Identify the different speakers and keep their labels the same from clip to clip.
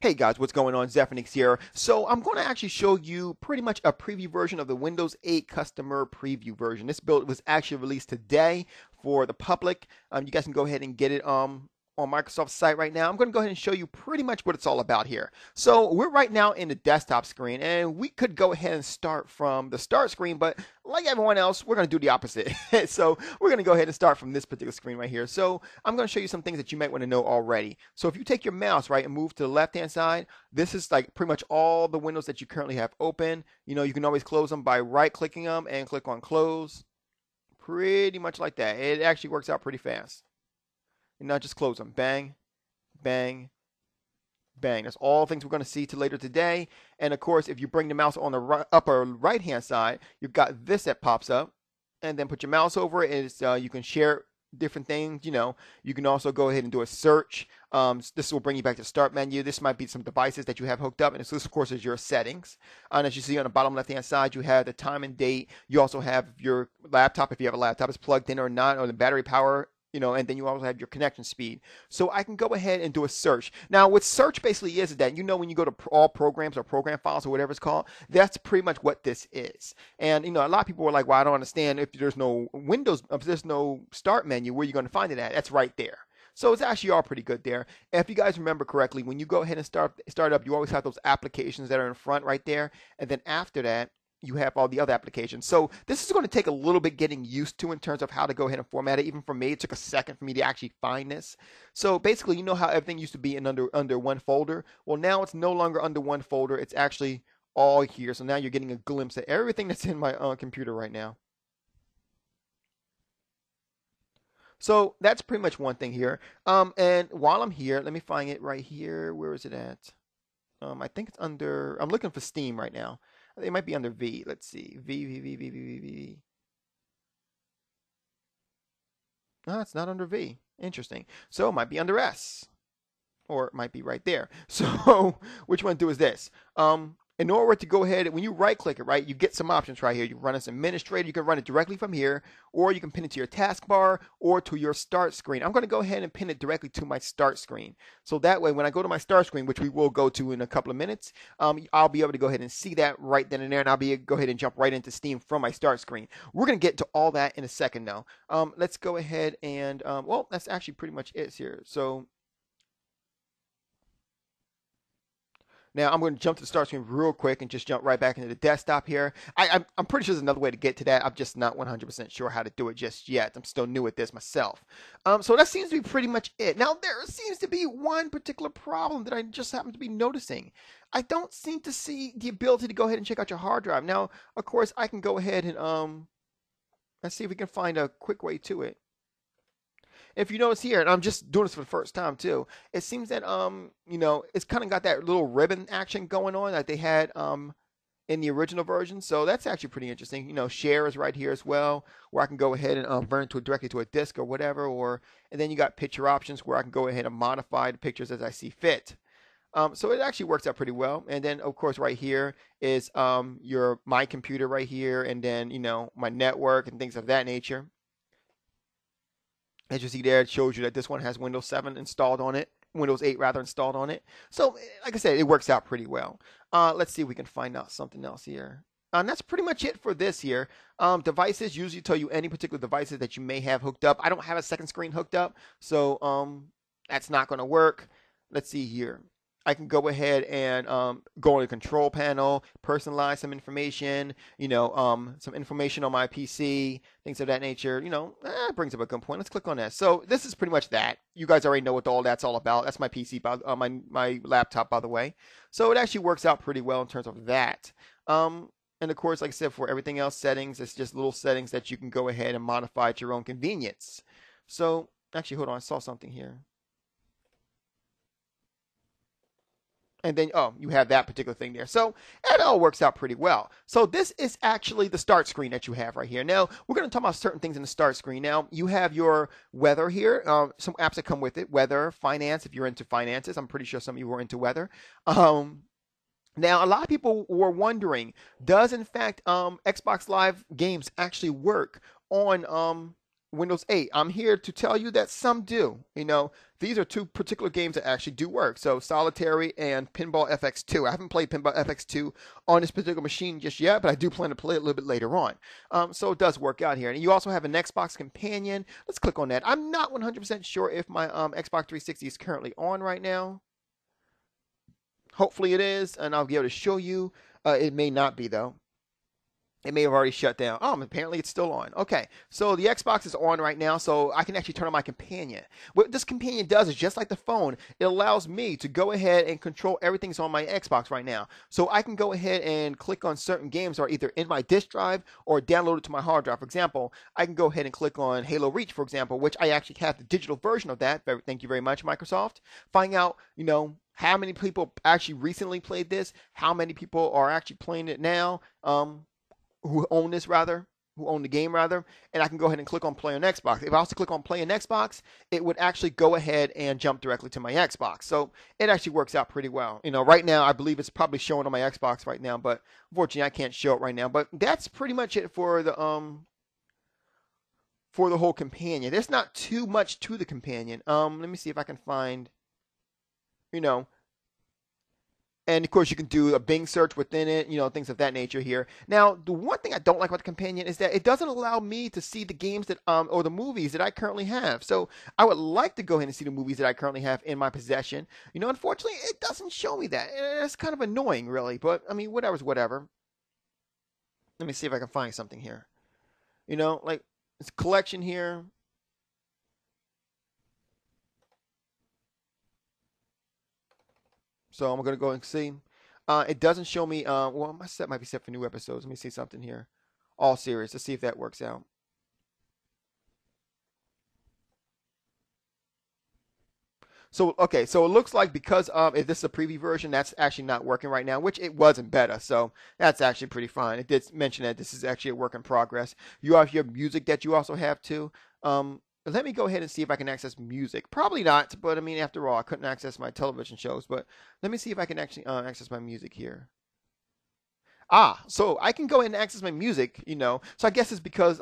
Speaker 1: Hey guys, what's going on? Zephyrnix here. So I'm going to actually show you pretty much a preview version of the Windows 8 customer preview version. This build was actually released today for the public. You guys can go ahead and get it on Microsoft's site right now. I'm going to go ahead and show you pretty much what it's all about here. So we're right now in the desktop screen, and we could go ahead and start from the start screen, but like everyone else, we're going to do the opposite. So we're going to go ahead and start from this particular screen right here. So I'm going to show you some things that you might want to know already. So if you take your mouse, right, and move to the left-hand side, this is like pretty much all the windows that you currently have open. You know, you can always close them by right-clicking them and click on close. Pretty much like that. It actually works out pretty fast. And now just close them. Bang, bang, bang. That's all things we're going to see to later today. And of course, if you bring the mouse on the upper right-hand side, you've got this that pops up. And then put your mouse over it. You can share different things. You know, you can also go ahead and do a search. This will bring you back to the start menu. This might be some devices that you have hooked up. And this, of course, is your settings. And as you see on the bottom left-hand side, you have the time and date. You also have your laptop, if you have a laptop, is plugged in or not, or the battery power. You know, and then you also have your connection speed. So I can go ahead and do a search. Now, what search basically is that, you know, when you go to all programs or program files or whatever it's called, that's pretty much what this is. And, you know, a lot of people are like, well, I don't understand if there's no Windows, if there's no start menu, where are you going to find it at? That's right there. So it's actually all pretty good there. And if you guys remember correctly, when you go ahead and start up, you always have those applications that are in front right there. And then after that, you have all the other applications. So this is going to take a little bit getting used to in terms of how to go ahead and format it. Even for me, it took a second for me to actually find this. So basically, you know how everything used to be in under one folder? Well, now it's no longer under one folder. It's actually all here. So now you're getting a glimpse at everything that's in my computer right now. So that's pretty much one thing here. And while I'm here, let me find it right here. Where is it at? I think it's under, I'm looking for Steam right now. It might be under V. Let's see. V. No, it's not under V. Interesting. So it might be under S. Or it might be right there. So which one to do is this? In order to go ahead, when you right click it, right, you get some options right here. You run as administrator, you can run it directly from here, or you can pin it to your taskbar or to your start screen. I'm going to go ahead and pin it directly to my start screen. So that way, when I go to my start screen, which we will go to in a couple of minutes, I'll be able to go ahead and see that right then and there, and I'll be able to go ahead and jump right into Steam from my start screen. We're going to get to all that in a second now. Let's go ahead and, well, that's actually pretty much it here. So now I'm going to jump to the start screen real quick and just jump right back into the desktop here. I'm pretty sure there's another way to get to that. I'm just not 100% sure how to do it just yet. I'm still new at this myself. So that seems to be pretty much it. Now there seems to be one particular problem that I just happen to be noticing. I don't seem to see the ability to go ahead and check out your hard drive. Now, of course, I can go ahead and let's see if we can find a quick way to it. If you notice here, and I'm just doing this for the first time too, it seems that you know, it's kind of got that little ribbon action going on that they had in the original version. So that's actually pretty interesting. You know, share is right here as well, where I can go ahead and burn it directly to a disk or whatever. And then you got picture options where I can go ahead and modify the pictures as I see fit. So it actually works out pretty well. And then of course right here is my computer right here, and then, you know, my network and things of that nature. As you see there, it shows you that this one has Windows 7 installed on it, Windows 8 rather installed on it. So like I said, it works out pretty well. Let's see if we can find out something else here. And that's pretty much it for this here. Devices usually tell you any particular devices that you may have hooked up. I don't have a second screen hooked up, so that's not going to work. Let's see here. I can go ahead and go on the control panel, personalize some information, you know, some information on my PC, things of that nature. You know, brings up a good point. Let's click on that. So this is pretty much that. You guys already know what all that's all about. That's my PC, my laptop, by the way. So it actually works out pretty well in terms of that. And of course, like I said, for everything else settings, it's just little settings that you can go ahead and modify at your own convenience. So actually, hold on, I saw something here. And then, oh, you have that particular thing there. So it all works out pretty well. So this is actually the start screen that you have right here. Now, we're going to talk about certain things in the start screen. Now, you have your weather here. Some apps that come with it. Weather, finance, if you're into finances. I'm pretty sure some of you were into weather. Now, a lot of people were wondering, does, in fact, Xbox Live games actually work on Windows 8. I'm here to tell you that some do. These are two particular games that actually do work. So Solitary and Pinball FX2. I haven't played Pinball FX2 on this particular machine just yet, but I do plan to play it a little bit later on. So it does work out here. And you also have an Xbox Companion. Let's click on that. I'm not 100% sure if my Xbox 360 is currently on right now. Hopefully it is, and I'll be able to show you. It may not be, though. It may have already shut down. Oh, apparently it's still on. Okay, so the Xbox is on right now, so I can actually turn on my companion. What this companion does is just like the phone, it allows me to go ahead and control everything that's on my Xbox right now. So I can go ahead and click on certain games that are either in my disk drive or downloaded to my hard drive. For example, I can go ahead and click on Halo Reach, for example, which I actually have the digital version of that. Thank you very much, Microsoft. Find out, how many people actually recently played this, how many people are actually playing it now, who own the game rather, and I can go ahead and click on play on Xbox. If I also click on play on Xbox, it would actually go ahead and jump directly to my Xbox. So it actually works out pretty well. Right now I believe it's probably showing on my Xbox right now, but unfortunately I can't show it right now. But that's pretty much it for the whole companion. There's not too much to the companion. Let me see if I can find, and of course, you can do a Bing search within it, things of that nature here. Now, the one thing I don't like about the companion is that it doesn't allow me to see the games that, or the movies that I currently have. So I would like to go ahead and see the movies that I currently have in my possession. Unfortunately, it doesn't show me that. It's kind of annoying, really. But I mean, whatever's whatever. Let me see if I can find something here. Like it's a collection here. So I'm going to go and see. It doesn't show me. Well, my set might be set for new episodes. Let me see something here. All series. Let's see if that works out. So, okay. So it looks like because if this is a preview version, that's actually not working right now, which it wasn't beta. So that's actually pretty fine. It did mention that this is actually a work in progress. You have your music that you also have too. Let me go ahead and see if I can access music. Probably not, but I mean, after all, I couldn't access my television shows. But let me see if I can actually access my music here. So I can go ahead and access my music, So I guess it's because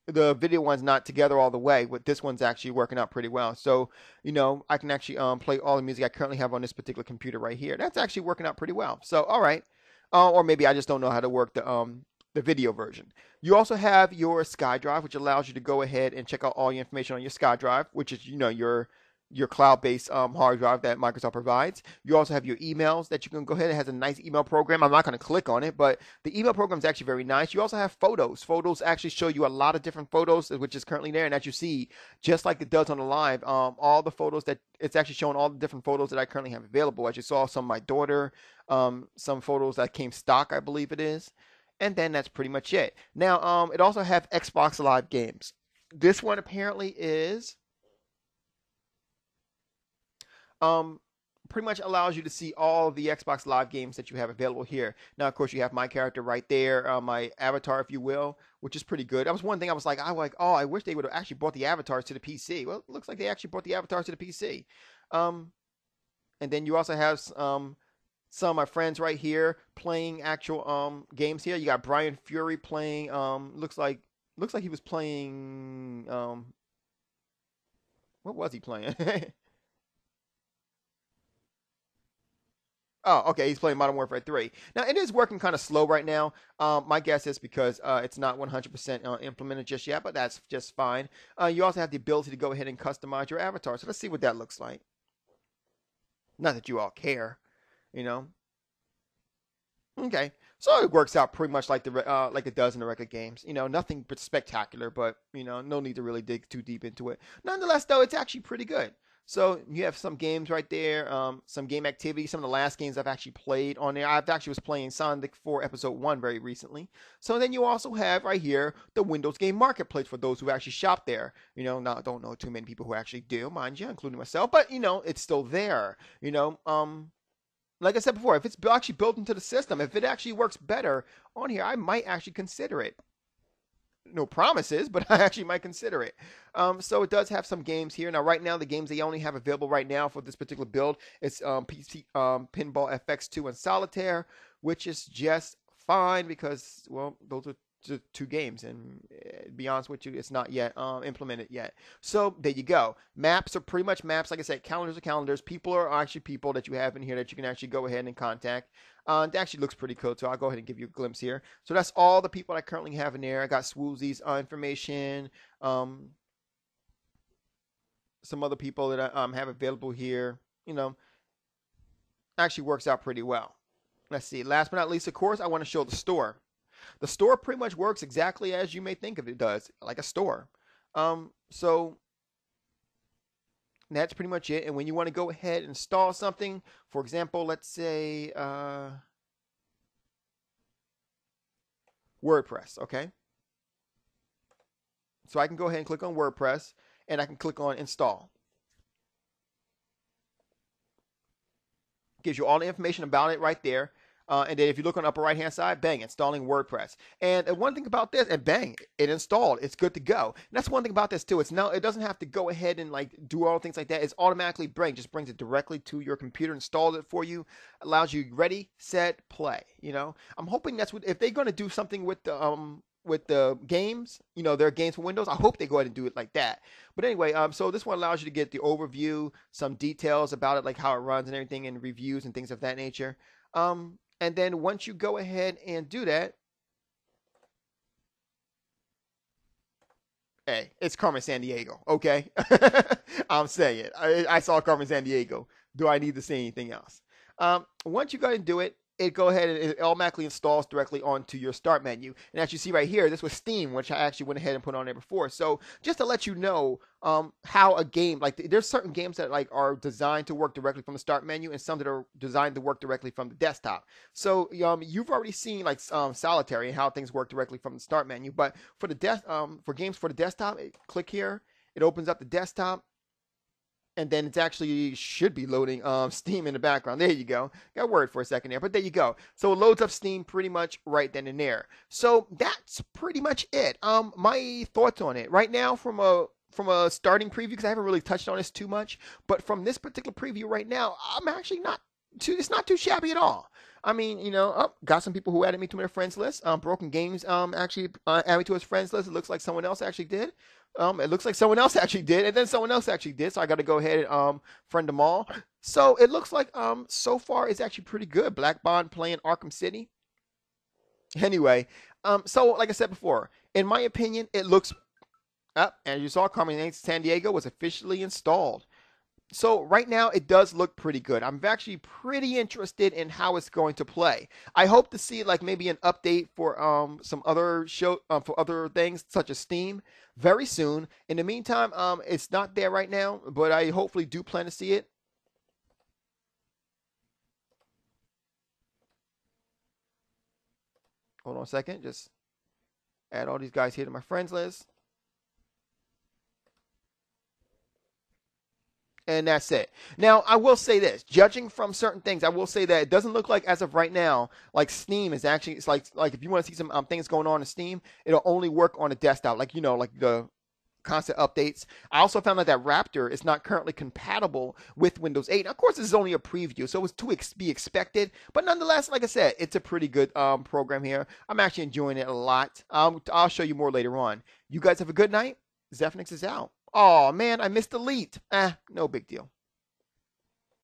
Speaker 1: the video one's not together all the way, but this one's actually working out pretty well. So, I can actually play all the music I currently have on this particular computer right here. That's actually working out pretty well. So, all right. Or maybe I just don't know how to work the video version. You also have your SkyDrive, which allows you to go ahead and check out all your information on your SkyDrive, which is, your cloud-based hard drive that Microsoft provides. You also have your emails that you can go ahead. It has a nice email program. I'm not going to click on it, but the email program is actually very nice. You also have photos. Photos actually show you a lot of different photos, which is currently there. And as you see, just like it does on the live, all the photos that it's actually showing all the different photos that I currently have available. As you saw, some of my daughter, some photos that came stock, I believe it is. And then that's pretty much it. Now, it also have Xbox Live games. This one apparently is pretty much allows you to see all the Xbox Live games that you have available here. Now, of course, you have my character right there, my avatar, if you will, which is pretty good. That was one thing I was like, oh, I wish they would have actually brought the avatars to the PC. Well, it looks like they actually brought the avatars to the PC. And then you also have some of my friends right here playing actual games here. You got Brian Fury playing. Looks like he was playing. What was he playing? Oh, okay. He's playing Modern Warfare 3. Now, it is working kind of slow right now. My guess is because it's not 100% implemented just yet, but that's just fine. You also have the ability to go ahead and customize your avatar. So let's see what that looks like. Not that you all care, Okay. So it works out pretty much like like it does in the regular games. Nothing but spectacular, but no need to really dig too deep into it. Nonetheless, though, it's actually pretty good. So you have some games right there, some game activity, some of the last games I've actually played on there. I've actually was playing Sonic 4 Episode 1 very recently. So then you also have right here the Windows Game Marketplace for those who actually shop there. Now I don't know too many people who actually do, mind you, including myself, but it's still there. Like I said before, if it's actually built into the system, if it actually works better on here, I might actually consider it. No promises, but I actually might consider it. So it does have some games here. Now, right now, the games they only have available right now for this particular build is PC, Pinball FX2 and Solitaire, which is just fine because, well, those are just 2 games, and to be honest with you, it's not yet implemented yet. So there you go. Maps are pretty much maps. Like I said, calendars are calendars. People are actually people that you have in here that you can actually go ahead and contact. It actually looks pretty cool, so I'll go ahead and give you a glimpse here. So that's all the people I currently have in there. I got Swoolsy's information, some other people that I have available here. Actually works out pretty well. Let's see. Last but not least, of course, I want to show the store. The store pretty much works exactly as you may think of it does, like a store. So that's pretty much it. And when you want to go ahead and install something, for example, let's say WordPress, okay? So I can go ahead and click on WordPress, and I can click on install. Gives you all the information about it right there. And then if you look on the upper right hand side, bang, installing WordPress. And one thing about this, and bang, it installed. It's good to go. And that's one thing about this too. It doesn't have to go ahead and like do all things like that. It's automatically just brings it directly to your computer, installs it for you, allows you ready, set, play. I'm hoping that's what, if they're going to do something with the games, their games for Windows, I hope they go ahead and do it like that. But anyway, so this one allows you to get the overview, some details about it, like how it runs and everything, and reviews and things of that nature. And then once you go ahead and do that, hey, it's Carmen Sandiego, okay? I'm saying it. I saw Carmen Sandiego. Do I need to say anything else? Once you go ahead and do it, it go ahead and it automatically installs directly onto your start menu. And as you see right here, this was Steam, which I actually went ahead and put on there before. So just to let you know how a game, like there's certain games that like are designed to work directly from the start menu, and some that are designed to work directly from the desktop. So you've already seen like Solitary and how things work directly from the start menu. But for the for games for the desktop, click here. It opens up the desktop. And then it's actually should be loading Steam in the background. There you go. Got a word for a second there, but there you go. So it loads up Steam pretty much right then and there. So that's pretty much it. My thoughts on it right now from a starting preview, because I haven't really touched on this too much, but from this particular preview right now, I'm actually it's not too shabby at all. I mean, got some people who added me to their friends list. Broken Games actually added me to his friends list. It looks like someone else actually did. It looks like someone else actually did, and then someone else actually did. So I got to go ahead and friend them all. So it looks like so far it's actually pretty good. Black Bond playing Arkham City. Anyway, so like I said before, in my opinion, it looks up. And you saw, Carmen Sandiego was officially installed. So right now it does look pretty good. I'm actually pretty interested in how it's going to play. I hope to see like maybe an update for some other for other things such as Steam very soon. In the meantime, it's not there right now, but I hopefully do plan to see it. Hold on a second, just add all these guys here to my friends list. And that's it. Now, I will say this. Judging from certain things, I will say that it doesn't look like, as of right now, like Steam is actually, it's like if you want to see some things going on in Steam, it'll only work on a desktop, like, like the constant updates. I also found out that Raptor is not currently compatible with Windows 8. Now, of course, this is only a preview, so it's to be expected. But nonetheless, like I said, it's a pretty good program here. I'm actually enjoying it a lot. I'll show you more later on. You guys have a good night. Zephyrnix is out. Oh, man, I missed delete. No big deal.